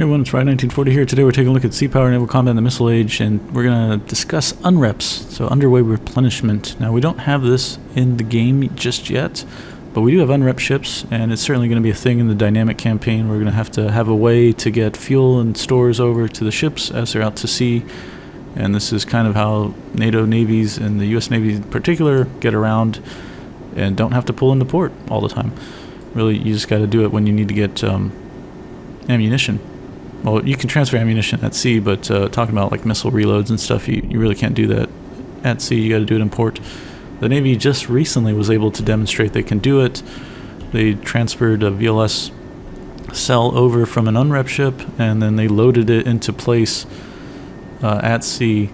Hey everyone, it's Ride 1940 here. Today we're taking a look at Sea Power Naval Combat in the Missile Age, and we're going to discuss UNREPs, so Underway Replenishment. Now, we don't have this in the game just yet, but we do have UNREP ships, and it's certainly going to be a thing in the dynamic campaign. We're going to have a way to get fuel and stores over to the ships as they're out to sea, and this is kind of how NATO navies and the U.S. Navy in particular get around and don't have to pull into port all the time. Really, you just got to do it when you need to get ammunition. Well, you can transfer ammunition at sea, but talking about like missile reloads and stuff, you really can't do that at sea. You got to do it in port. The Navy just recently was able to demonstrate they can do it. They transferred a VLS cell over from an UNREP ship, and then they loaded it into place at sea,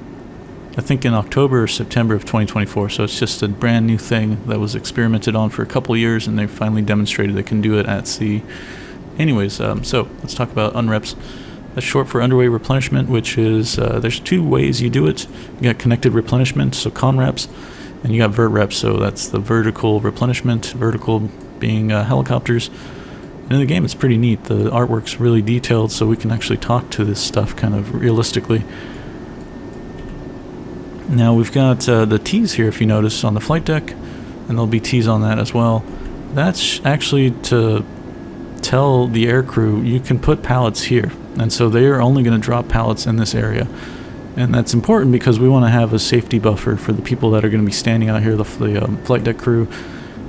I think in October or September of 2024. So it's just a brand new thing that was experimented on for a couple years, and they finally demonstrated they can do it at sea. Anyways, so let's talk about UNREPs. That's short for Underway Replenishment, which is, there's two ways you do it. You got Connected Replenishment, so CONREPs, and you got VERTREPs, so that's the vertical replenishment, vertical being helicopters. And in the game, it's pretty neat. The artwork's really detailed, so we can actually talk to this stuff kind of realistically. Now, we've got the T's here, if you notice, on the flight deck, and there'll be T's on that as well. That's actually to tell the aircrew you can put pallets here, and so they are only going to drop pallets in this area, and that's important because we want to have a safety buffer for the people that are going to be standing out here, the flight deck crew.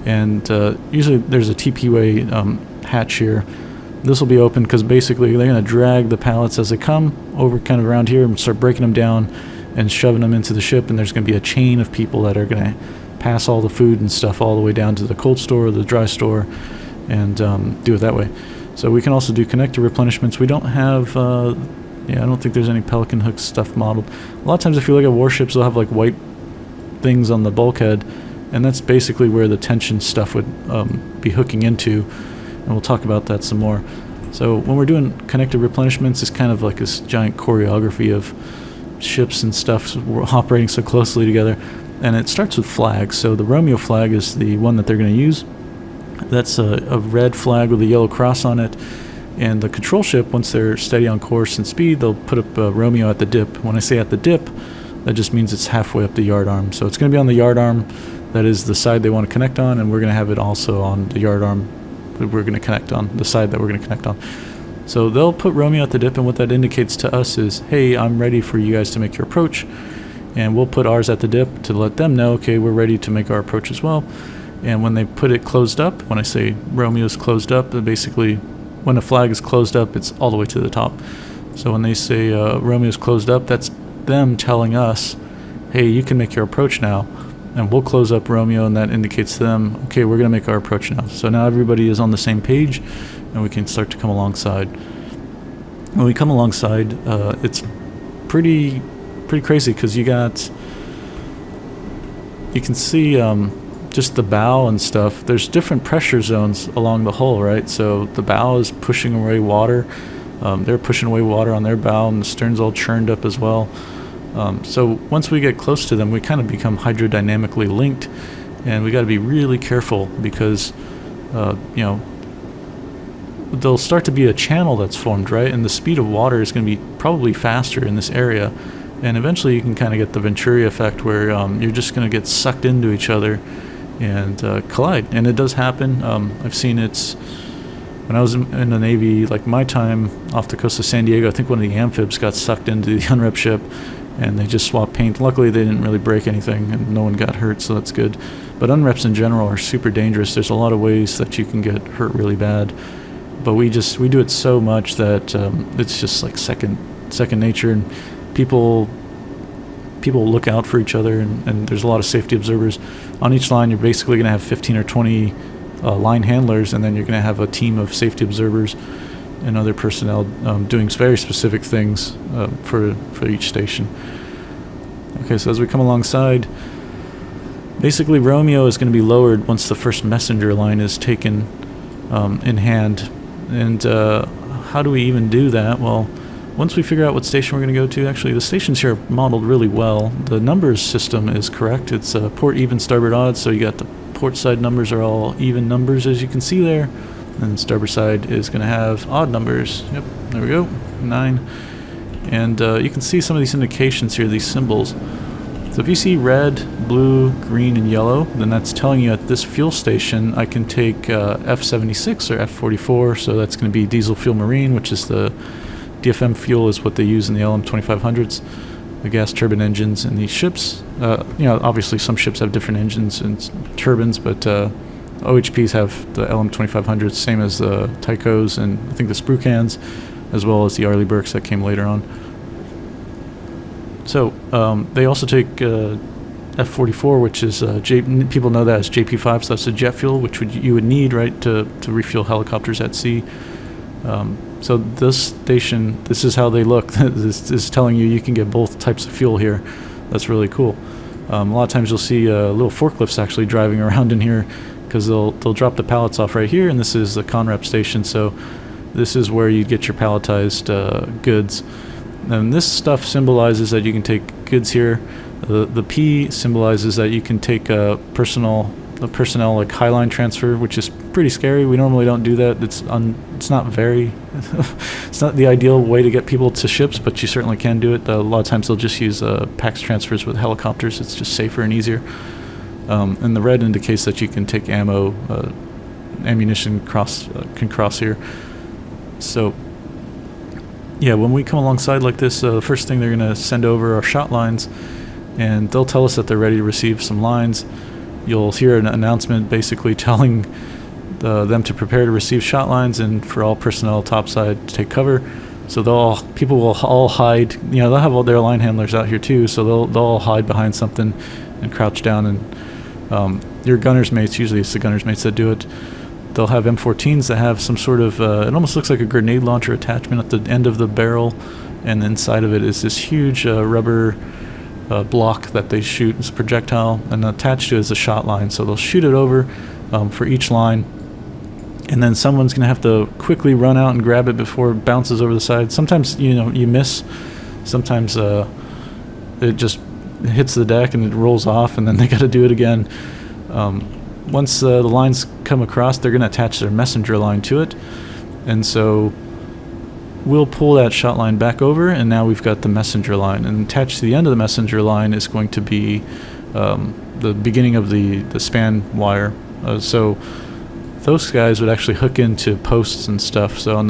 And usually there's a TP-way hatch here. This will be open because basically they're going to drag the pallets as they come over kind of around here and start breaking them down and shoving them into the ship, and there's going to be a chain of people that are going to pass all the food and stuff all the way down to the cold store or the dry store and do it that way. So we can also do connected replenishments. We don't have, I don't think there's any Pelican hook stuff modeled. A lot of times if you look at warships, they'll have like white things on the bulkhead, and that's basically where the tension stuff would be hooking into, and we'll talk about that some more. So when we're doing connected replenishments, it's kind of like this giant choreography of ships and stuff operating so closely together, and it starts with flags. So the Romeo flag is the one that they're going to use. That's a red flag with a yellow cross on it, and the control ship, once they're steady on course and speed, they'll put up Romeo at the dip. When I say at the dip, that just means it's halfway up the yard arm. So it's going to be on the yard arm. That is the side they want to connect on, and we're going to have it also on the yard arm that we're going to connect on, the side that we're going to connect on. So they'll put Romeo at the dip, and what that indicates to us is, hey, I'm ready for you guys to make your approach, and we'll put ours at the dip to let them know, okay, we're ready to make our approach as well. And when they put it closed up, when I say Romeo's closed up, basically when a flag is closed up, it's all the way to the top. So when they say Romeo's closed up, that's them telling us, hey, you can make your approach now, and we'll close up Romeo, and that indicates to them, okay, we're going to make our approach now. So now everybody is on the same page, and we can start to come alongside. When we come alongside, it's pretty crazy because you can see just the bow and stuff. There's different pressure zones along the hull, right? So the bow is pushing away water. They're pushing away water on their bow, and the stern's all churned up as well. So once we get close to them, we kind of become hydrodynamically linked, and we got to be really careful because, there'll start to be a channel that's formed, right? And the speed of water is going to be probably faster in this area, and eventually you can kind of get the Venturi effect where you're just going to get sucked into each other and collide. And it does happen. I've seen it when I was in the Navy, like my time off the coast of San Diego. I think one of the amphibs got sucked into the UNREP ship, and they just swapped paint. Luckily they didn't really break anything, and no one got hurt, so that's good. But UNREPs in general are super dangerous. There's a lot of ways that you can get hurt really bad, but we do it so much that it's just like second nature, and people look out for each other, and there's a lot of safety observers. On each line, you're basically going to have 15 or 20 line handlers, and then you're going to have a team of safety observers and other personnel doing very specific things for each station. Okay, so as we come alongside, basically Romeo is going to be lowered once the first messenger line is taken in hand. And how do we even do that? Well, once we figure out what station we're going to go to, actually the stations here are modeled really well. The numbers system is correct. It's port even, starboard odd, so you got the port side numbers are all even numbers, as you can see there. And starboard side is going to have odd numbers. Yep, there we go, 9. And you can see some of these indications here, these symbols. So if you see red, blue, green, and yellow, then that's telling you at this fuel station I can take F76 or F44, so that's going to be diesel fuel marine, which is the DFM fuel is what they use in the LM2500s, the gas turbine engines in these ships. Obviously some ships have different engines and turbines, but OHPs have the LM2500s, same as the Tychos and I think the Sprucans, as well as the Arleigh Burkes that came later on. So they also take F44, which is people know that as JP5, so that's a jet fuel, which you would need, right, to refuel helicopters at sea. So this station, this is how they look. This is telling you can get both types of fuel here. That's really cool. A lot of times you'll see little forklifts actually driving around in here because they'll drop the pallets off right here, and this is the CONREP station. So this is where you get your palletized goods. And this stuff symbolizes that you can take goods here. The P symbolizes that you can take personnel like highline transfer, which is pretty scary. We normally don't do that. It's not very it's not the ideal way to get people to ships, but you certainly can do it. A lot of times they'll just use PAX transfers with helicopters. It's just safer and easier. And the red indicates that you can take ammunition can cross here. So yeah, when we come alongside like this, the first thing they're going to send over are shot lines, and they'll tell us that they're ready to receive some lines. You'll hear an announcement basically telling them to prepare to receive shot lines and for all personnel topside to take cover. So people will all hide. They'll have all their line handlers out here too, so they'll all hide behind something and crouch down. And your gunner's mates, usually it's the gunner's mates that do it, they'll have M14s that have some sort of, it almost looks like a grenade launcher attachment at the end of the barrel, and inside of it is this huge rubber block that they shoot as a projectile, and attached to it is a shot line. So they'll shoot it over for each line, and then someone's going to have to quickly run out and grab it before it bounces over the side. Sometimes you miss, sometimes it just hits the deck and it rolls off, and then they got to do it again. Once the lines come across, they're going to attach their messenger line to it, and so we'll pull that shot line back over, and now we've got the messenger line, and attached to the end of the messenger line is going to be the beginning of the span wire. So those guys would actually hook into posts and stuff. So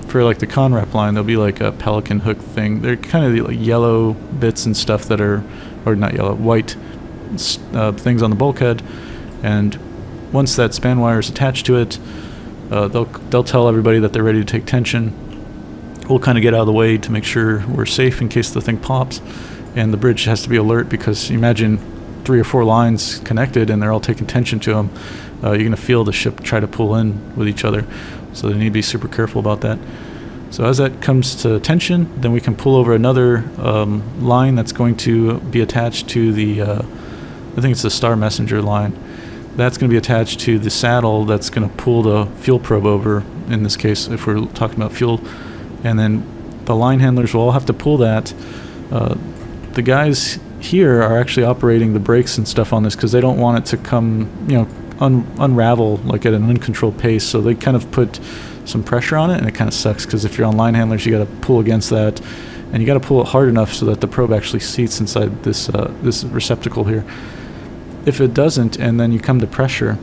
for like the CONREP line, there'll be like a pelican hook thing. They're kind of the like yellow bits and stuff that are, or not yellow, white things on the bulkhead. And once that span wire is attached to it, they'll tell everybody that they're ready to take tension. We'll kind of get out of the way to make sure we're safe in case the thing pops. And the bridge has to be alert, because you imagine 3 or 4 lines connected and they're all taking tension to them. You're going to feel the ship try to pull in with each other. So they need to be super careful about that. So as that comes to tension, then we can pull over another line that's going to be attached to the, I think it's the Star Messenger line. That's going to be attached to the saddle that's going to pull the fuel probe over, in this case, if we're talking about fuel. And then the line handlers will all have to pull that. The guys here are actually operating the brakes and stuff on this because they don't want it to come, unravel like at an uncontrolled pace. So they kind of put some pressure on it, and it kind of sucks because if you're on line handlers, you got to pull against that, and you got to pull it hard enough so that the probe actually seats inside this receptacle here. If it doesn't, and then you come to pressure,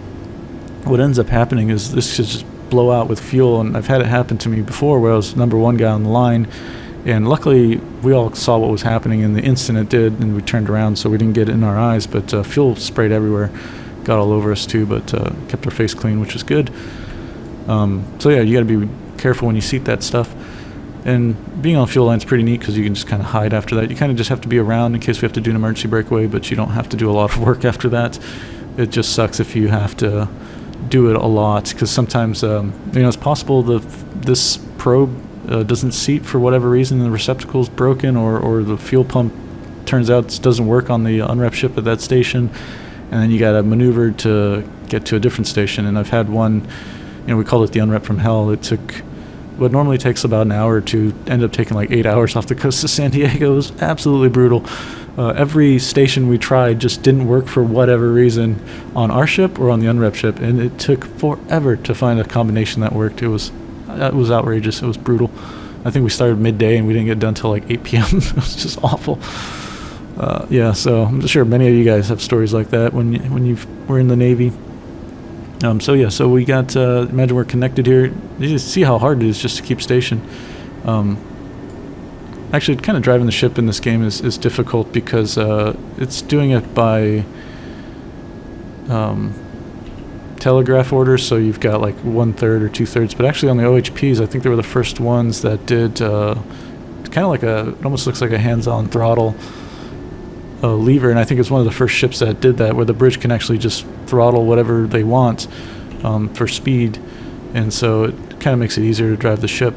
what ends up happening is this should just blow out with fuel. And I've had it happen to me before where I was number 1 guy on the line, and luckily we all saw what was happening in the instant it did, and we turned around so we didn't get it in our eyes, but fuel sprayed everywhere, got all over us too, but kept our face clean, which was good. So yeah, you got to be careful when you seat that stuff. And being on fuel line is pretty neat because you can just kind of hide after that. You kind of just have to be around in case we have to do an emergency breakaway, but you don't have to do a lot of work after that. It just sucks if you have to do it a lot, because sometimes it's possible this probe doesn't seat for whatever reason, the receptacle's broken, or the fuel pump turns out doesn't work on the UNREP ship at that station, and then you got to maneuver to get to a different station. And I've had one, we called it the UNREP from hell. It took what normally takes about an hour to end up taking like 8 hours off the coast of San Diego. It was absolutely brutal. Every station we tried just didn't work for whatever reason on our ship or on the UNREP ship, and it took forever to find a combination that worked. It was outrageous. It was brutal. I think we started midday and we didn't get done till like 8 p.m. It was just awful. Yeah, so I'm sure many of you guys have stories like that when you were in the Navy. So we got, imagine we're connected here. You just see how hard it is just to keep station. Actually, kind of driving the ship in this game is difficult because it's doing it by telegraph orders, so you've got like 1/3 or 2/3. But actually on the OHPs, I think they were the first ones that did kind of like it almost looks like a hands-on throttle lever, and I think it's one of the first ships that did that, where the bridge can actually just throttle whatever they want for speed, and so it kind of makes it easier to drive the ship.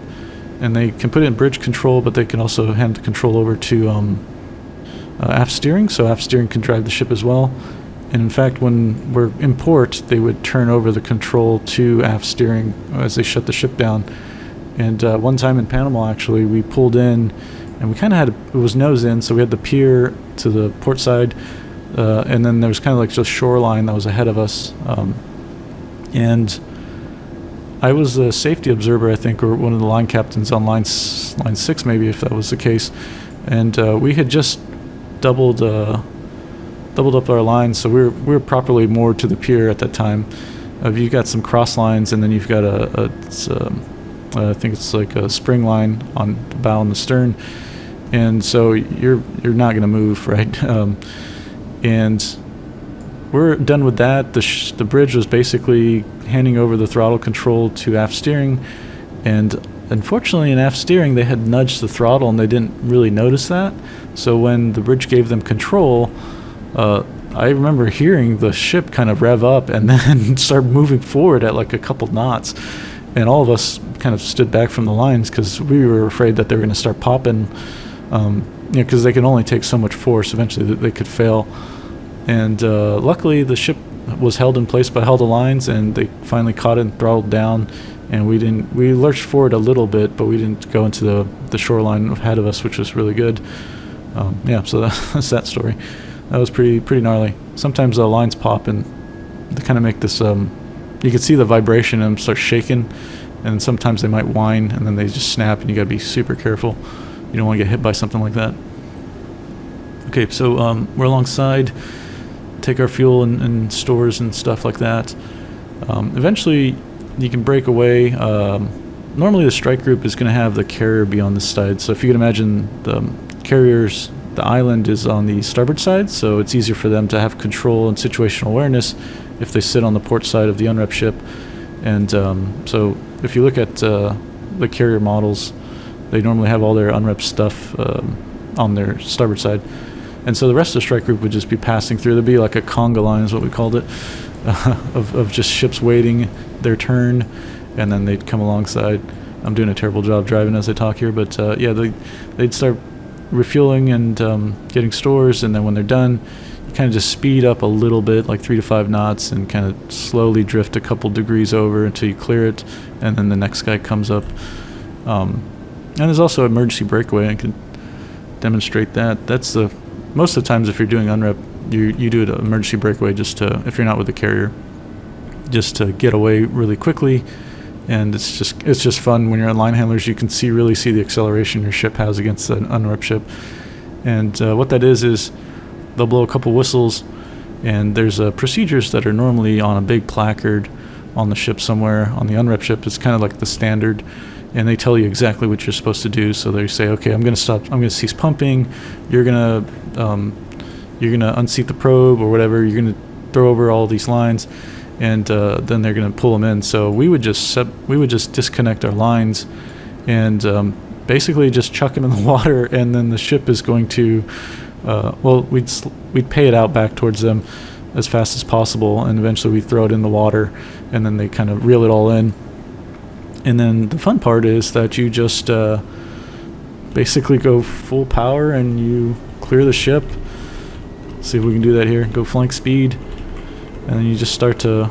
And they can put it in bridge control, but they can also hand the control over to aft steering, so aft steering can drive the ship as well. And in fact, when we're in port, they would turn over the control to aft steering as they shut the ship down. And one time in Panama, actually, we pulled in, and we kind of had it was nose in, so we had the pier to the port side, and then there was kind of like just shoreline that was ahead of us. And I was a safety observer, I think, or one of the line captains on line 6, maybe, if that was the case. And we had just doubled up our lines, so we were properly moored to the pier at that time. You've got some cross lines, and then you've got I think it's like a spring line on the bow and the stern, and so you're not going to move, right? And we're done with that. The bridge was basically handing over the throttle control to aft steering, and unfortunately in aft steering they had nudged the throttle and they didn't really notice that. So when the bridge gave them control, I remember hearing the ship kind of rev up and then start moving forward at like a couple knots, and all of us kind of stood back from the lines because we were afraid that they were going to start popping, because they can only take so much force. Eventually they could fail. And luckily the ship was held in place by all the lines, and they finally caught it and throttled down, and we lurched forward a little bit, but we didn't go into the shoreline ahead of us, which was really good. Yeah, so that's that story. That was pretty gnarly. Sometimes the lines pop and they kind of make this, you can see the vibration and them start shaking, and sometimes they might whine and then they just snap, and you gotta be super careful. You don't want to get hit by something like that. Okay, so we're alongside, take our fuel and stores and stuff like that. Eventually you can break away. Normally the strike group is going to have the carrier be on this side, so if you can imagine the carriers, the island is on the starboard side, so it's easier for them to have control and situational awareness if they sit on the port side of the UNREP ship. And so if you look at the carrier models, they normally have all their UNREP stuff on their starboard side. And so the rest of the strike group would just be passing through. There'd be like a conga line is what we called it, of just ships waiting their turn, and then they'd come alongside. I'm doing a terrible job driving as I talk here, but yeah, they'd start refueling and getting stores, and then when they're done, you kind of just speed up a little bit, like 3 to 5 knots, and kind of slowly drift a couple degrees over until you clear it, and then the next guy comes up. And there's also emergency breakaway. I can demonstrate that. That's most of the times if you're doing UNREP, you do an emergency breakaway just to, if you're not with the carrier, just to get away really quickly. And it's just fun when you're on line handlers. You can really see the acceleration your ship has against an UNREP ship. And what that is they'll blow a couple whistles, and there's procedures that are normally on a big placard on the ship somewhere. On the UNREP ship, it's kind of like the standard, and they tell you exactly what you're supposed to do. So they say, okay, I'm going to cease pumping. You're going to unseat the probe or whatever. You're going to throw over all these lines, and then they're going to pull them in. So we would just disconnect our lines and basically just chuck them in the water, and then the ship is going to we'd pay it out back towards them as fast as possible, and eventually we throw it in the water, and then they kind of reel it all in. And then the fun part is that you just basically go full power and you clear the ship. See if we can do that here. Go flank speed, and then you just start to.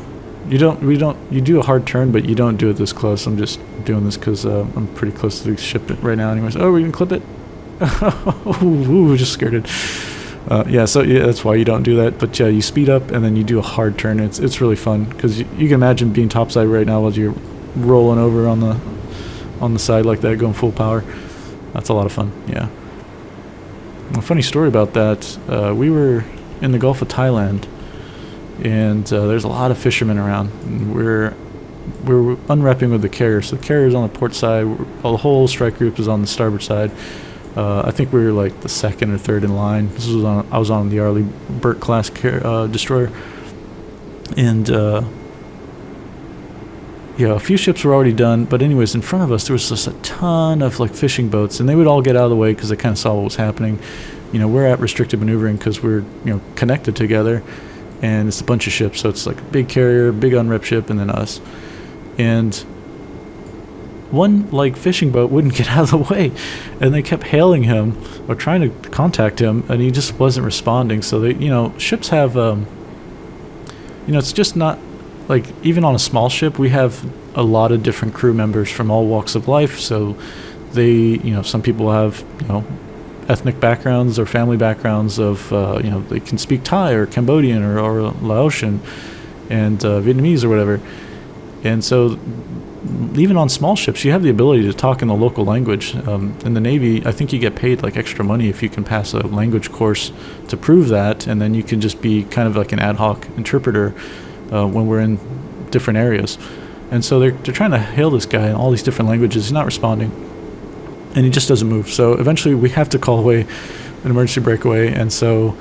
You do a hard turn, but you don't do it this close. I'm just doing this because I'm pretty close to the ship right now. Anyways, oh, we can clip it. Ooh, just scared it. Yeah, so yeah, that's why you don't do that. But yeah, you speed up and then you do a hard turn. It's really fun because you can imagine being topside right now while you're rolling over on the side like that, going full power. That's a lot of fun. Yeah. A funny story about that. We were in the Gulf of Thailand, and there's a lot of fishermen around. And we're unrepping with the carrier. So the carrier's on the port side. The whole strike group is on the starboard side. I think we were like the second or third in line. I was on the Arleigh Burke class destroyer, and a few ships were already done. But anyways, in front of us there was just a ton of like fishing boats, and they would all get out of the way because they kind of saw what was happening. We're at restricted maneuvering because we're connected together, and it's a bunch of ships. So it's like a big carrier, big unrep ship, and then us. And one like fishing boat wouldn't get out of the way, and they kept hailing him or trying to contact him, and he just wasn't responding. So they, ships have, it's just not like, even on a small ship, we have a lot of different crew members from all walks of life. So they, some people have, ethnic backgrounds or family backgrounds of, they can speak Thai or Cambodian or Laotian and Vietnamese or whatever. And so even on small ships, you have the ability to talk in the local language. In the Navy, I think you get paid like extra money if you can pass a language course to prove that, and then you can just be kind of like an ad hoc interpreter when we're in different areas. And so they're trying to hail this guy in all these different languages. He's not responding, and he just doesn't move. So eventually we have to call away an emergency breakaway, and so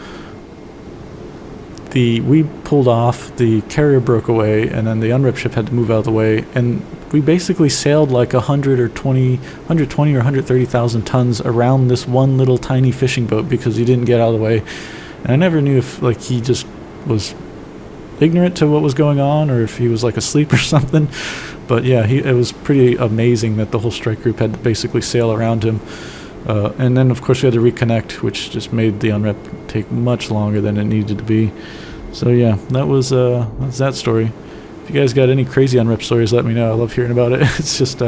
we pulled off, the carrier broke away, and then the UNREP ship had to move out of the way, and we basically sailed like 120 or 130,000 tons around this one little tiny fishing boat because he didn't get out of the way. And I never knew if like he just was ignorant to what was going on or if he was like asleep or something. But yeah, it was pretty amazing that the whole strike group had to basically sail around him. And then of course we had to reconnect, which just made the UNREP take much longer than it needed to be. So yeah, that's that story. If you guys got any crazy UNREP stories, let me know. I love hearing about it. It's just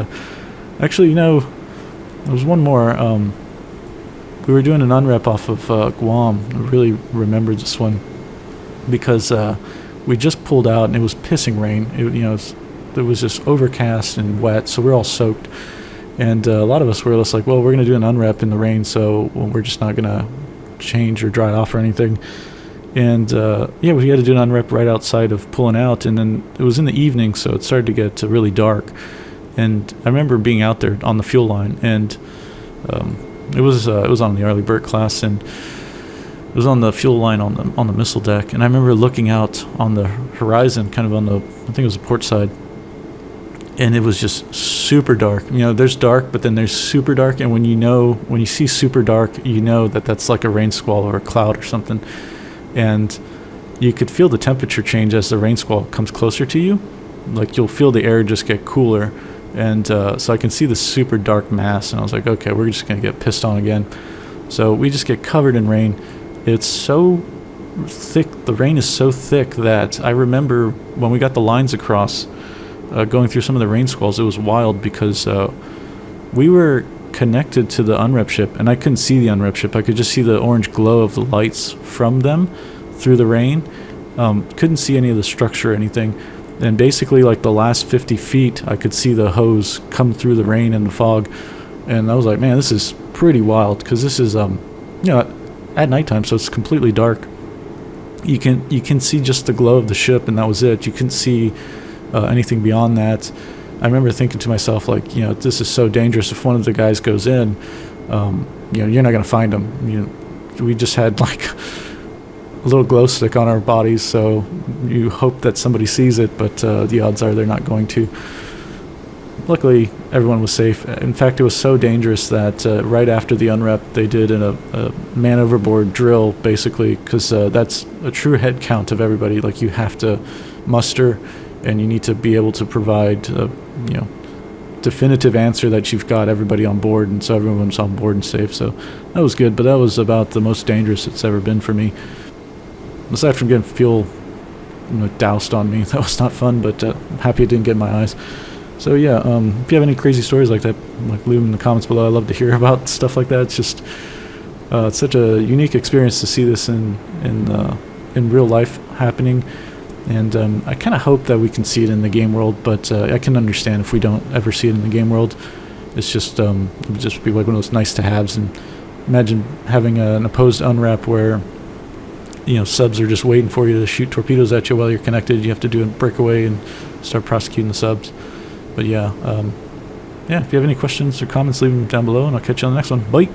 actually, there was one more. We were doing an UNREP off of Guam. I really remembered this one because we just pulled out and it was pissing rain. It was just overcast and wet, so we're all soaked. And a lot of us were just like, well, we're going to do an UNREP in the rain, so we're just not going to change or dry off or anything. And we had to do an UNREP right outside of pulling out, and then it was in the evening, so it started to get really dark. And I remember being out there on the fuel line, and it was on the Arleigh Burke class, and it was on the fuel line on the missile deck. And I remember looking out on the horizon, kind of on the, I think it was the port side, and it was just super dark. There's dark, but then there's super dark, and when you see super dark, you know that that's like a rain squall or a cloud or something. And you could feel the temperature change as the rain squall comes closer to you. Like you'll feel the air just get cooler. And so I can see the super dark mass, and I was like, okay, we're just going to get pissed on again. So we just get covered in rain. It's so thick, the rain is so thick that I remember when we got the lines across, going through some of the rain squalls, it was wild because we were connected to the UNREP ship, and I couldn't see the UNREP ship. I could just see the orange glow of the lights from them through the rain. Couldn't see any of the structure or anything. And basically like the last 50 feet, I could see the hose come through the rain and the fog. And I was like, man, this is pretty wild, because this is at nighttime, so it's completely dark. You can see just the glow of the ship, and that was it. You couldn't see anything beyond that. I remember thinking to myself, like, this is so dangerous. If one of the guys goes in, you're not going to find him. We just had like a little glow stick on our bodies, so you hope that somebody sees it, but the odds are they're not going to. Luckily, everyone was safe. In fact, it was so dangerous that right after the UNREP, they did a man overboard drill, basically, because that's a true head count of everybody. Like, you have to muster, and you need to be able to provide definitive answer that you've got everybody on board, and so everyone's on board and safe. So that was good, but that was about the most dangerous it's ever been for me. Aside from getting fuel doused on me, that was not fun, but I'm happy it didn't get in my eyes. So yeah, if you have any crazy stories like that, like leave them in the comments below. I love to hear about stuff like that. It's just It's such a unique experience to see this in real life happening, and I kind of hope that we can see it in the game world, but I can understand if we don't ever see it in the game world. It's just it would just be like one of those nice to haves. And imagine having an opposed UNREP where, you know, subs are just waiting for you to shoot torpedoes at you while you're connected. You have to do a breakaway and start prosecuting the subs. But yeah, if you have any questions or comments, leave them down below, and I'll catch you on the next one. Bye.